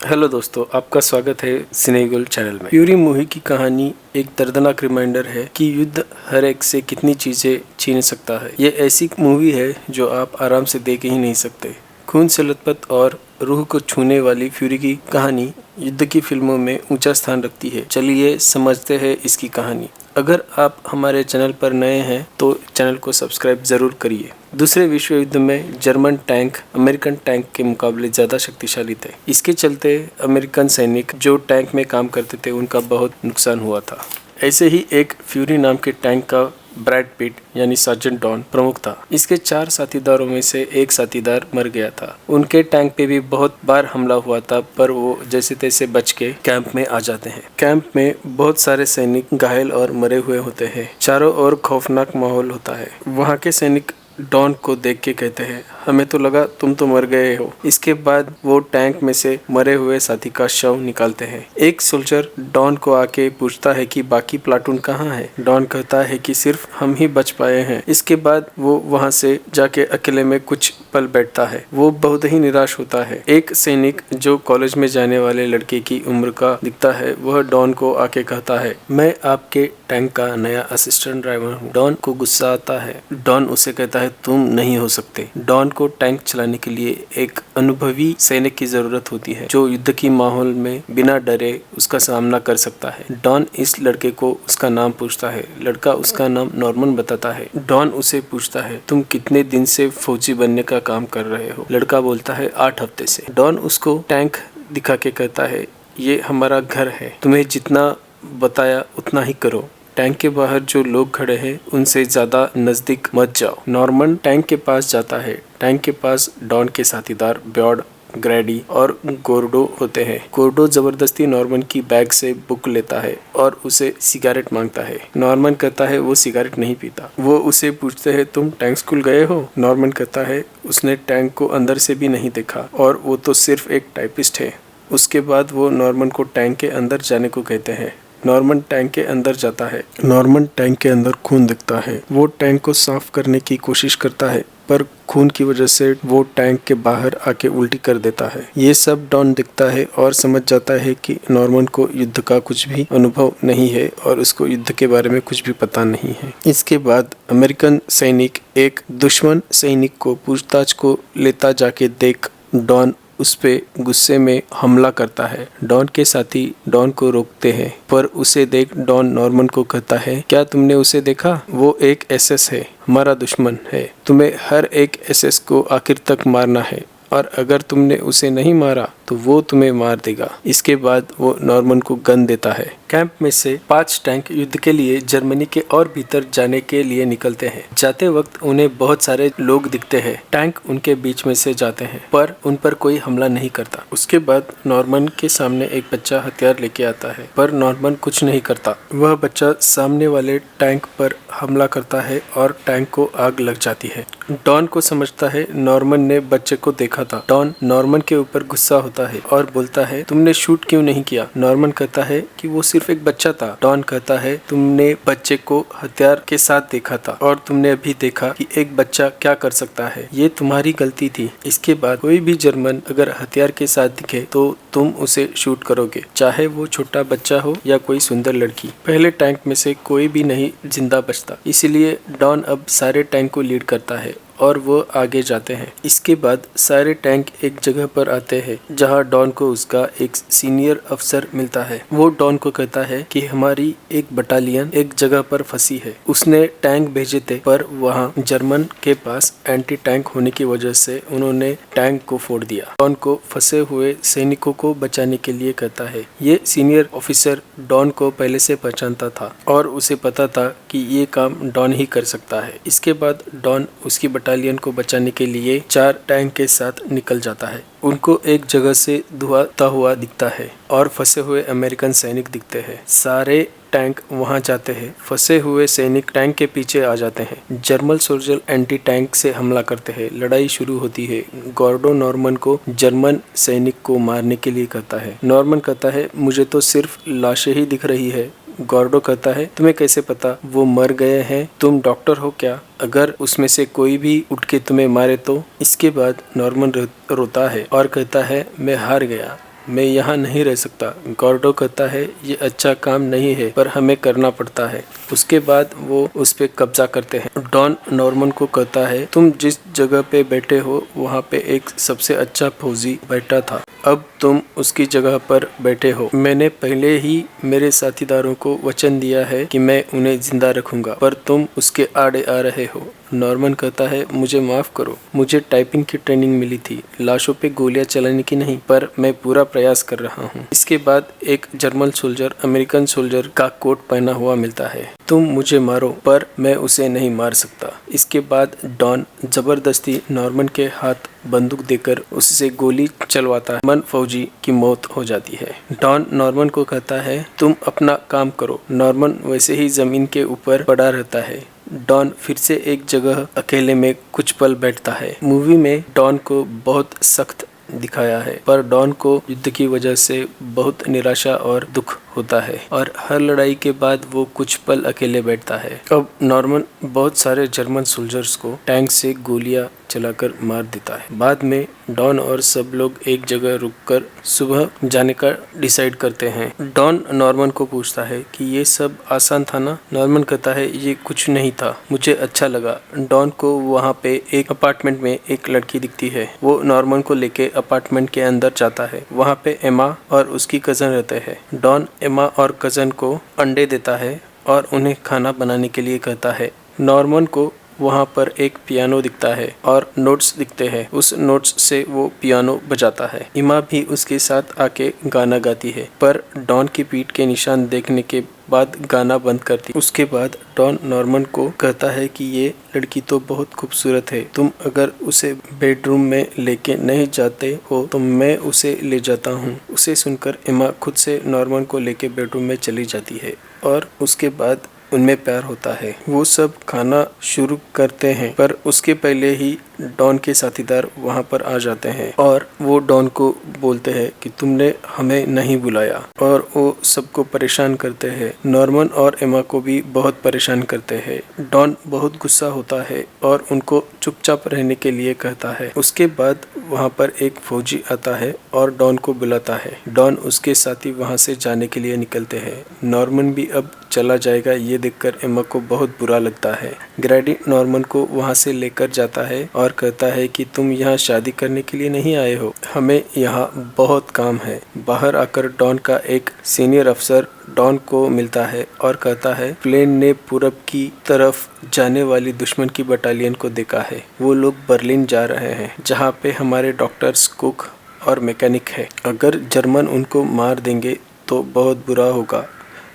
Hello दोस्तों, आपका स्वागत है सिनेगोल्ड चैनल में। फ्यूरी मूवी की कहानी एक दर्दनाक रिमाइंडर है कि युद्ध हर एक से कितनी चीजें छीन सकता है। ये ऐसी मूवी है जो आप आराम से देख ही नहीं सकते। खून से लथपथ और रूह को छूने वाली फ्यूरी की कहानी युद्ध की फिल्मों में ऊंचा स्थान रखती है। चलिए समझते हैं इसकी कहानी। अगर आप हमारे चैनल पर नए हैं तो चैनल को सब्सक्राइब जरूर करिए। दूसरे विश्व युद्ध में जर्मन टैंक अमेरिकन टैंक के मुकाबले ज्यादा शक्तिशाली थे। इसके चलते अमेरिकन सैनिक जो टैंक में काम करते थे उनका बहुत नुकसान हुआ था। ऐसे ही एक फ्यूरी नाम के टैंक का ब्रैड पिट यानी सार्जेंट डॉन प्रमुख था। इसके 4 साथीदारों में से एक साथीदार मर गया था। उनके टैंक पे भी बहुत बार हमला हुआ था, पर वो जैसे तैसे बच के कैंप में आ जाते हैं। कैंप में बहुत सारे सैनिक घायल और मरे हुए होते हैं। चारों ओर खौफनाक माहौल होता है। वहाँ के सैनिक डॉन को देख के कहते हैं, हमें तो लगा तुम तो मर गए हो। इसके बाद वो टैंक में से मरे हुए साथी का शव निकालते हैं। एक सोल्जर डॉन को आके पूछता है कि बाकी प्लाटून कहाँ है। डॉन कहता है कि सिर्फ हम ही बच पाए हैं। इसके बाद वो वहाँ से जाके अकेले में कुछ पल बैठता है। वो बहुत ही निराश होता है। एक सैनिक जो कॉलेज में जाने वाले लड़के की उम्र का दिखता है, वह डॉन को आके कहता है, मैं आपके टैंक का नया असिस्टेंट ड्राइवर हूँ। डॉन को गुस्सा आता है। डॉन उसे कहता है, तुम नहीं हो सकते। डॉन को टैंक चलाने के लिए एक अनुभवी सैनिक की जरूरत होती है जो युद्ध की माहौल में बिना डरे उसका सामना कर सकता है। डॉन इस लड़के को उसका नाम पूछता है। लड़का उसका नाम नॉर्मन बताता है। डॉन उसे पूछता है, तुम कितने दिन से फौजी बनने का काम कर रहे हो। लड़का बोलता है, 8 हफ्ते से। डॉन उसको टैंक दिखा के कहता है, ये हमारा घर है, तुम्हें जितना बताया उतना ही करो। टैंक के बाहर जो लोग खड़े हैं उनसे ज्यादा नजदीक मत जाओ। नॉर्मन टैंक के पास जाता है। टैंक के पास डॉन के साथीदार ब्यॉर्ड, ग्रैडी और गोर्डो होते हैं। गोर्डो जबरदस्ती नॉर्मन की बैग से बुक लेता है और उसे सिगरेट मांगता है। नॉर्मन कहता है वो सिगरेट नहीं पीता। वो उसे पूछते हैं, तुम टैंक स्कूल गए हो। नॉर्मन कहता है उसने टैंक को अंदर से भी नहीं देखा और वो तो सिर्फ एक टाइपिस्ट है। उसके बाद वो नॉर्मन को टैंक के अंदर जाने को कहते हैं। नॉर्मन टैंक के अंदर जाता है। नॉर्मन टैंक के अंदर खून दिखता है। वो टैंक को साफ करने की कोशिश करता है, पर खून की वजह से वो टैंक के बाहर आके उल्टी कर देता है। ये सब डॉन दिखता है और समझ जाता है कि नॉर्मन को युद्ध का कुछ भी अनुभव नहीं है और उसको युद्ध के बारे में कुछ भी पता नहीं है। इसके बाद अमेरिकन सैनिक एक दुश्मन सैनिक को पूछताछ को लेता जाके देख डॉन उस पे गुस्से में हमला करता है। डॉन के साथी डॉन को रोकते हैं, पर उसे देख डॉन नॉर्मन को कहता है, क्या तुमने उसे देखा? वो एक एसएस है, हमारा दुश्मन है। तुम्हें हर एक एसएस को आखिर तक मारना है और अगर तुमने उसे नहीं मारा तो वो तुम्हें मार देगा। इसके बाद वो नॉर्मन को गन देता है। कैंप में से 5 टैंक युद्ध के लिए जर्मनी के और भीतर जाने के लिए निकलते हैं। जाते वक्त उन्हें बहुत सारे लोग दिखते हैं। टैंक उनके बीच में से जाते हैं, पर उन पर कोई हमला नहीं करता। उसके बाद नॉर्मन के सामने एक बच्चा हथियार लेके आता है, पर नॉर्मन कुछ नहीं करता। वह बच्चा सामने वाले टैंक पर हमला करता है और टैंक को आग लग जाती है। डॉन को समझता है नॉर्मन ने बच्चे को देखा था। डॉन नॉर्मन के ऊपर गुस्सा होता है और बोलता है, तुमने शूट क्यों नहीं किया? नॉर्मन कहता है कि वो सिर्फ एक बच्चा था। डॉन कहता है, तुमने बच्चे को हथियार के साथ देखा था और तुमने अभी देखा कि एक बच्चा क्या कर सकता है। ये तुम्हारी गलती थी। इसके बाद कोई भी जर्मन अगर हथियार के साथ दिखे तो तुम उसे शूट करोगे, चाहे वो छोटा बच्चा हो या कोई सुंदर लड़की। पहले टैंक में से कोई भी नहीं जिंदा बचता, इसलिए डॉन अब सारे टैंक को लीड करता है और वो आगे जाते हैं। इसके बाद सारे टैंक एक जगह पर आते हैं जहां डॉन को उसका एक सीनियर अफसर मिलता है। वो डॉन को कहता है कि हमारी एक बटालियन एक जगह पर फंसी है। उसने टैंक भेजे थे, पर वहां जर्मन के पास एंटी टैंक होने की वजह से उन्होंने टैंक को फोड़ दिया। डॉन को फंसे हुए सैनिकों को बचाने के लिए कहता है। ये सीनियर ऑफिसर डॉन को पहले से पहचानता था और उसे पता था कि ये काम डॉन ही कर सकता है। इसके बाद डॉन उसकी बटालियन को बचाने के लिए 4 टैंक के साथ निकल जाता है। उनको एक जगह से धुआता हुआ दिखता है और फंसे हुए अमेरिकन सैनिक दिखते हैं। सारे टैंक वहां जाते हैं। फंसे हुए सैनिक टैंक के पीछे आ जाते हैं। जर्मन सोल्जर एंटी टैंक से हमला करते हैं। लड़ाई शुरू होती है। गॉर्डो नॉर्मन को जर्मन सैनिक को मारने के लिए कहता है। नॉर्मन कहता है, मुझे तो सिर्फ लाशें ही दिख रही है। गॉर्डो कहता है, तुम्हें कैसे पता वो मर गए हैं? तुम डॉक्टर हो क्या? अगर उसमें से कोई भी उठ के तुम्हें मारे तो? इसके बाद नॉर्मन रोता है और कहता है, मैं हार गया। मैं यहाँ नहीं रह सकता। गॉर्डो कहता है ये अच्छा काम नहीं है पर हमें करना पड़ता है। उसके बाद वो उस पे कब्जा करते हैं। डॉन नॉर्मन को कहता है तुम जिस जगह पे बैठे हो वहाँ पे एक सबसे अच्छा फौजी बैठा था, अब तुम उसकी जगह पर बैठे हो। मैंने पहले ही मेरे साथीदारों को वचन दिया है कि मैं उन्हें जिंदा रखूंगा, पर तुम उसके आड़े आ रहे हो। नॉर्मन कहता है मुझे माफ करो, मुझे टाइपिंग की ट्रेनिंग मिली थी, लाशों पे गोलियां चलाने की नहीं, पर मैं पूरा प्रयास कर रहा हूँ। इसके बाद एक जर्मन सोल्जर अमेरिकन सोल्जर का कोट पहना हुआ मिलता है। तुम मुझे मारो पर मैं उसे नहीं मार सकता। इसके बाद डॉन जबरदस्ती नॉर्मन के हाथ बंदूक देकर उससे गोली चलवाता है। मन फौजी की मौत हो जाती है। डॉन नॉर्मन को कहता है तुम अपना काम करो। नॉर्मन वैसे ही जमीन के ऊपर पड़ा रहता है। डॉन फिर से एक जगह अकेले में कुछ पल बैठता है। मूवी में डॉन को बहुत सख्त दिखाया है, पर डॉन को युद्ध की वजह से बहुत निराशा और दुख होता है और हर लड़ाई के बाद वो कुछ पल अकेले बैठता है। अब नॉर्मन बहुत सारे जर्मन सोल्जर्स को टैंक से गोलियां चलाकर मार देता है। बाद में डॉन और सब लोग एक जगह रुककर सुबह जाने का डिसाइड करते हैं। डॉन नॉर्मन को पूछता है कि ये सब आसान था ना? नॉर्मन कहता है ये कुछ नहीं था, मुझे अच्छा लगा। डॉन को वहाँ पे एक अपार्टमेंट में एक लड़की दिखती है। वो नॉर्मन को लेके अपार्टमेंट के अंदर जाता है। वहाँ पे एमा और उसकी कजन रहते हैं। डॉन एमा और कजन को अंडे देता है और उन्हें खाना बनाने के लिए कहता है। नॉर्मन को वहाँ पर एक पियानो दिखता है और नोट्स दिखते हैं। उस नोट्स से वो पियानो बजाता है। इमा भी उसके साथ आके गाना गाती है, पर डॉन की पीठ के निशान देखने के बाद गाना बंद करती। उसके बाद डॉन नॉर्मन को कहता है कि ये लड़की तो बहुत खूबसूरत है, तुम अगर उसे बेडरूम में लेके नहीं जाते हो तो मैं उसे ले जाता हूँ। उसे सुनकर एमा खुद से नॉर्मन को लेके बेडरूम में चली जाती है और उसके बाद उनमें प्यार होता है। वो सब खाना शुरू करते हैं, पर उसके पहले ही डॉन के साथीदार वहाँ पर आ जाते हैं और वो डॉन को बोलते हैं कि तुमने हमें नहीं बुलाया, और वो सबको परेशान करते हैं। नॉर्मन और एमा को भी बहुत परेशान करते हैं। डॉन बहुत गुस्सा होता है और उनको चुपचाप रहने के लिए कहता है। उसके बाद वहाँ पर एक फौजी आता है और डॉन को बुलाता है। डॉन उसके साथी वहाँ से जाने के लिए निकलते हैं। नॉर्मन भी अब चला जाएगा, ये देखकर एमा को बहुत बुरा लगता है। ग्रैडी नॉर्मन को वहाँ से लेकर जाता है और कहता है कि तुम यहाँ शादी करने के लिए नहीं आए हो, हमें यहाँ बहुत काम है। बाहर आकर डॉन का एक सीनियर अफसर डॉन को मिलता है और कहता है प्लेन ने पूरब की तरफ जाने वाली दुश्मन की बटालियन को देखा है। वो लोग बर्लिन जा रहे हैं, जहाँ पे हमारे डॉक्टर्स, कुक और मैकेनिक है। अगर जर्मन उनको मार देंगे तो बहुत बुरा होगा।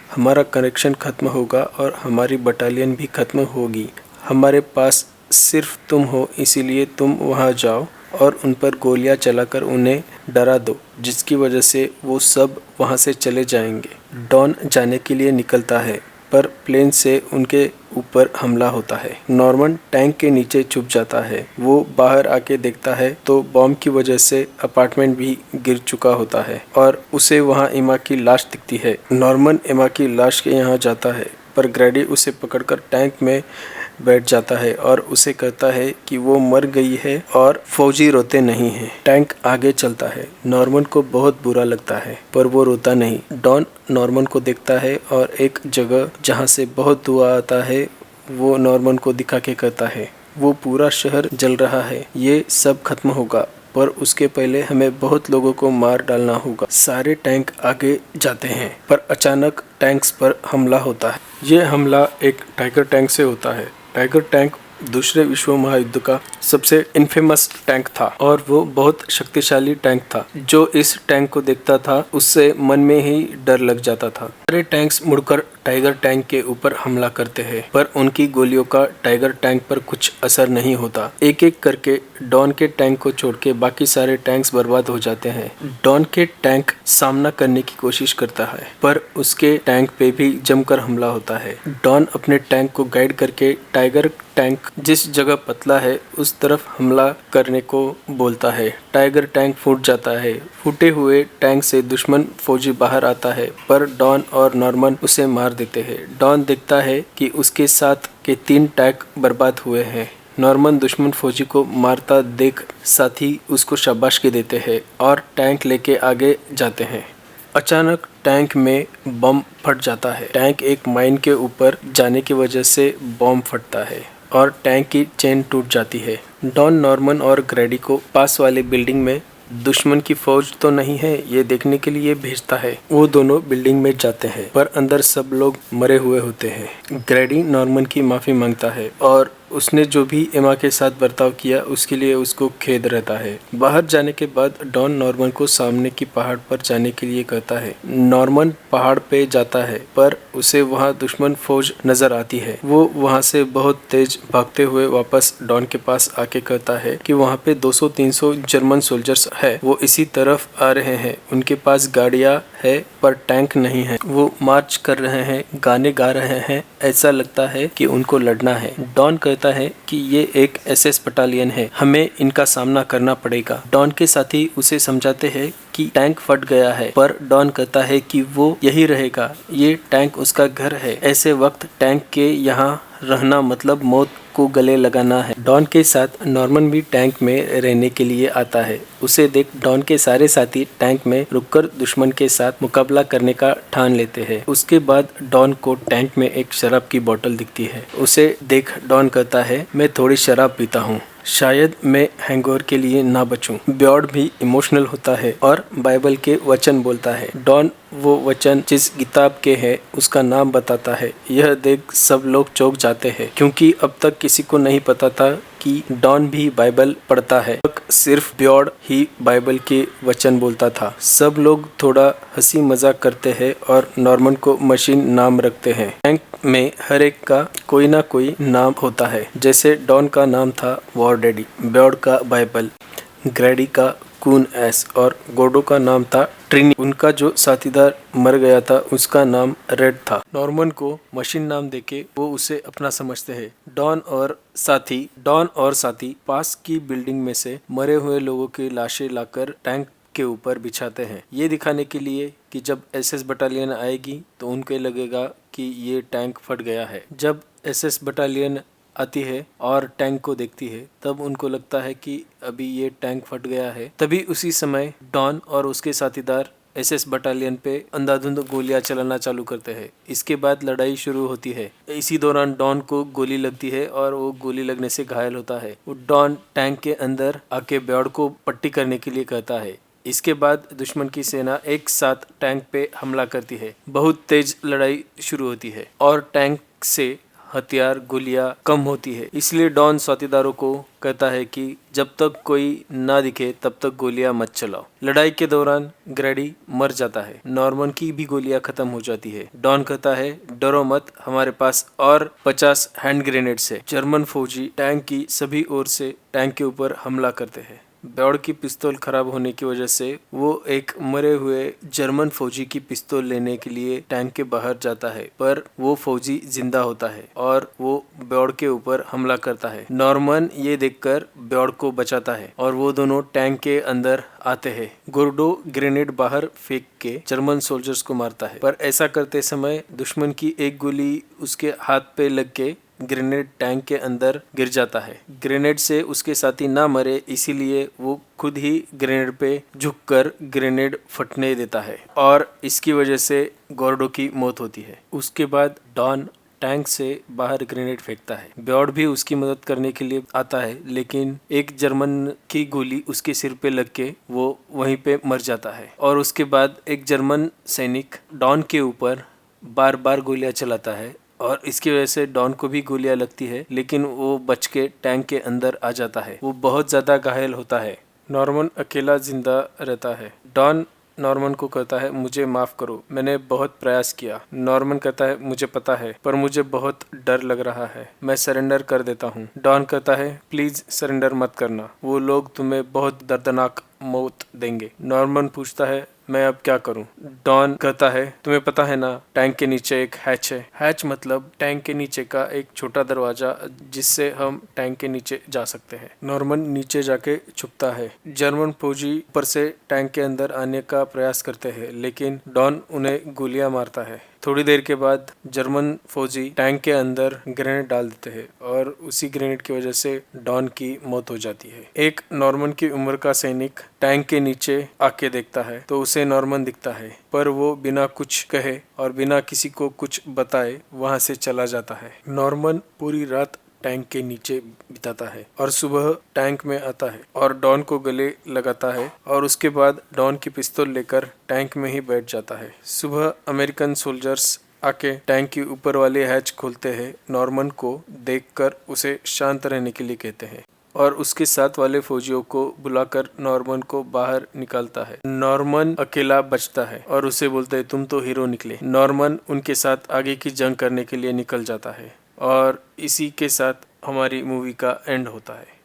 हमारा कनेक्शन खत्म होगा और हमारी बटालियन भी खत्म होगी। हमारे पास सिर्फ तुम हो, इसीलिए तुम वहाँ जाओ और उन पर गोलियां चलाकर उन्हें डरा दो, जिसकी वजह से वो सब वहाँ से चले जाएंगे। डॉन जाने के लिए निकलता है, पर प्लेन से उनके ऊपर हमला होता है। नॉर्मन टैंक के नीचे छुप जाता है। वो बाहर आके देखता है तो बॉम्ब की वजह से अपार्टमेंट भी गिर चुका होता है और उसे वहाँ एमा की लाश दिखती है। नॉर्मन एमा की लाश के यहाँ जाता है, पर ग्रैडी उसे पकड़कर टैंक में बैठ जाता है और उसे कहता है कि वो मर गई है और फौजी रोते नहीं हैं। टैंक आगे चलता है। नॉर्मन को बहुत बुरा लगता है, पर वो रोता नहीं। डॉन नॉर्मन को देखता है और एक जगह जहाँ से बहुत धुआं आता है वो नॉर्मन को दिखा के कहता है वो पूरा शहर जल रहा है, ये सब खत्म होगा, पर उसके पहले हमें बहुत लोगों को मार डालना होगा। सारे टैंक आगे जाते हैं, पर अचानक टैंक्स पर हमला होता है। ये हमला एक टाइगर टैंक से होता है। टाइगर टैंक दूसरे विश्व महायुद्ध का सबसे इनफेमस टैंक था और वो बहुत शक्तिशाली टैंक था। जो इस टैंक को देखता था उससे मन में ही डर लग जाता था। सारे टैंक्स मुड़कर टाइगर टैंक के ऊपर हमला करते हैं, पर उनकी गोलियों का टाइगर टैंक पर कुछ असर नहीं होता। एक एक करके डॉन के टैंक को छोड़ के बाकी सारे टैंक्स बर्बाद हो जाते हैं। डॉन के टैंक सामना करने की कोशिश करता है, पर उसके टैंक पे भी जमकर हमला होता है। डॉन अपने टैंक को गाइड करके टाइगर टैंक जिस जगह पतला है उस तरफ हमला करने को बोलता है। टाइगर टैंक फूट जाता है। फूटे हुए टैंक से दुश्मन फौजी बाहर आता है, पर डॉन और नॉर्मन उसे मार देते हैं। डॉन देखता है कि उसके साथ के 3 टैंक बर्बाद हुए हैं। नॉर्मन दुश्मन फौजी को मारता देख साथी उसको शाबाशी देते हैं और टैंक लेके आगे जाते हैं। अचानक टैंक में बम फट जाता है। टैंक एक माइन के ऊपर जाने की वजह से बम फटता है और टैंक की चेन टूट जाती है। डॉन नॉर्मन और ग्रैडी को पास वाले बिल्डिंग में दुश्मन की फौज तो नहीं है ये देखने के लिए भेजता है। वो दोनों बिल्डिंग में जाते हैं पर अंदर सब लोग मरे हुए होते हैं। ग्रैडी नॉर्मन की माफी मांगता है और उसने जो भी एमा के साथ बर्ताव किया उसके लिए उसको खेद रहता है। बाहर जाने के बाद डॉन नॉर्मन को सामने की पहाड़ पर जाने के लिए कहता है। नॉर्मन पहाड़ पे जाता है पर उसे वहाँ दुश्मन फौज नजर आती है। वो वहाँ से बहुत तेज भागते हुए वापस डॉन के पास आके कहता है कि वहाँ पे 200-300 जर्मन सोल्जर्स है, वो इसी तरफ आ रहे हैं। उनके पास गाड़ियाँ है पर टैंक नहीं है। वो मार्च कर रहे हैं, गाने गा रहे हैं, ऐसा लगता है कि उनको लड़ना है। डॉन कहता है कि ये एक एसएस बटालियन है, हमें इनका सामना करना पड़ेगा। डॉन के साथी उसे समझाते हैं कि टैंक फट गया है पर डॉन कहता है कि वो यही रहेगा, ये टैंक उसका घर है। ऐसे वक्त टैंक के यहाँ रहना मतलब मौत को गले लगाना है। डॉन के साथ नॉर्मन भी टैंक में रहने के लिए आता है। उसे देख डॉन के सारे साथी टैंक में रुककर दुश्मन के साथ मुकाबला करने का ठान लेते हैं। उसके बाद डॉन को टैंक में एक शराब की बोतल दिखती है। उसे देख डॉन कहता है, मैं थोड़ी शराब पीता हूँ, शायद मैं हैंगओवर के लिए ना बचूं। ब्यॉर्ड भी इमोशनल होता है और बाइबल के वचन बोलता है। डॉन वो वचन जिस किताब के है उसका नाम बताता है। यह देख सब लोग चौंक जाते हैं क्योंकि अब तक किसी को नहीं पता था कि डॉन भी बाइबल पढ़ता है। सिर्फ ब्यॉर्ड ही बाइबल के वचन बोलता था। सब लोग थोड़ा हंसी मजाक करते हैं और नॉर्मन को मशीन नाम रखते हैं। टैंक में हर एक का कोई ना कोई नाम होता है। जैसे डॉन का नाम था वॉर डैडी, ब्यॉर्ड का बाइबल, ग्रैडी का कून एस और गोडो का नाम था ट्रिनी। उनका जो साथीदार मर गया था उसका नाम रेड था। नॉर्मन को मशीन नाम देके वो उसे अपना समझते हैं। डॉन और साथी पास की बिल्डिंग में से मरे हुए लोगों की लाशें लाकर टैंक के ऊपर बिछाते हैं, ये दिखाने के लिए कि जब एसएस बटालियन आएगी तो उनको लगेगा कि ये टैंक फट गया है। जब एसएस बटालियन आती है और टैंक को देखती है तब उनको लगता है कि अभी ये टैंक फट गया है। तभी उसी समय डॉन और उसके साथीदार एसएस बटालियन पे अंधाधुंध गोलियां चलाना चालू करते हैं। इसके बाद लड़ाई शुरू होती है। इसी दौरान डॉन को गोली लगती है और वो गोली लगने से घायल होता है। वो डॉन टैंक के अंदर आके ब्यॉर्ड को पट्टी करने के लिए कहता है। इसके बाद दुश्मन की सेना एक साथ टैंक पे हमला करती है। बहुत तेज लड़ाई शुरू होती है और टैंक से हथियार गोलियां कम होती है। इसलिए डॉन साथीदारों को कहता है कि जब तक कोई ना दिखे तब तक गोलियां मत चलाओ। लड़ाई के दौरान ग्रैडी मर जाता है। नॉर्मन की भी गोलियां खत्म हो जाती है। डॉन कहता है, डरो मत, हमारे पास और 50 हैंड ग्रेनेड्स है। जर्मन फौजी टैंक की सभी ओर से टैंक के ऊपर हमला करते हैं। ब्यॉर्ड की पिस्तौल खराब होने की वजह से वो एक मरे हुए जर्मन फौजी की पिस्तौल लेने के लिए टैंक के बाहर जाता है पर वो फौजी जिंदा होता है और वो ब्यॉर्ड के ऊपर हमला करता है। नॉर्मन ये देखकर ब्यॉर्ड को बचाता है और वो दोनों टैंक के अंदर आते हैं। गोर्डो ग्रेनेड बाहर फेंक के जर्मन सोल्जर्स को मारता है पर ऐसा करते समय दुश्मन की एक गोली उसके हाथ पे लग के ग्रेनेड टैंक के अंदर गिर जाता है। ग्रेनेड से उसके साथी ना मरे इसीलिए वो खुद ही ग्रेनेड पे झुककर ग्रेनेड फटने देता है और इसकी वजह से गोर्डो की मौत होती है। उसके बाद डॉन टैंक से बाहर ग्रेनेड फेंकता है। ब्यॉर्ड भी उसकी मदद करने के लिए आता है लेकिन एक जर्मन की गोली उसके सिर पे लग के वो वहीं पे मर जाता है और उसके बाद एक जर्मन सैनिक डॉन के ऊपर बार बार गोलियां चलाता है और इसकी वजह से डॉन को भी गोलियां लगती है लेकिन वो बच के टैंक के अंदर आ जाता है। वो बहुत ज्यादा घायल होता है। नॉर्मन अकेला जिंदा रहता है। डॉन नॉर्मन को कहता है, मुझे माफ करो, मैंने बहुत प्रयास किया। नॉर्मन कहता है, मुझे पता है पर मुझे बहुत डर लग रहा है, मैं सरेंडर कर देता हूँ। डॉन कहता है, प्लीज सरेंडर मत करना, वो लोग तुम्हें बहुत दर्दनाक मौत देंगे। नॉर्मन पूछता है, मैं अब क्या करूं? डॉन कहता है, तुम्हें पता है ना टैंक के नीचे एक हैच है। हैच मतलब टैंक के नीचे का एक छोटा दरवाजा जिससे हम टैंक के नीचे जा सकते हैं। नॉर्मन नीचे जाके छुपता है। जर्मन फौजी ऊपर से टैंक के अंदर आने का प्रयास करते हैं लेकिन डॉन उन्हें गोलियां मारता है। थोड़ी देर के बाद जर्मन फौजी टैंक के अंदर ग्रेनेड डाल देते हैं और उसी ग्रेनेड की वजह से डॉन की मौत हो जाती है। एक नॉर्मन की उम्र का सैनिक टैंक के नीचे आके देखता है तो उसे नॉर्मन दिखता है, पर वो बिना कुछ कहे और बिना किसी को कुछ बताए वहां से चला जाता है। नॉर्मन पूरी रात टैंक के नीचे बिताता है और सुबह टैंक में आता है और डॉन को गले लगाता है और उसके बाद डॉन की पिस्तौल लेकर टैंक में ही बैठ जाता है। सुबह अमेरिकन सोल्जर्स आके टैंक के ऊपर वाले हैच खोलते हैं, नॉर्मन को देखकर उसे शांत रहने के लिए कहते हैं और उसके साथ वाले फौजियों को बुलाकर नॉर्मन को बाहर निकालता है। नॉर्मन अकेला बचता है और उसे बोलता है तुम तो हीरो निकले। नॉर्मन उनके साथ आगे की जंग करने के लिए निकल जाता है और इसी के साथ हमारी मूवी का एंड होता है।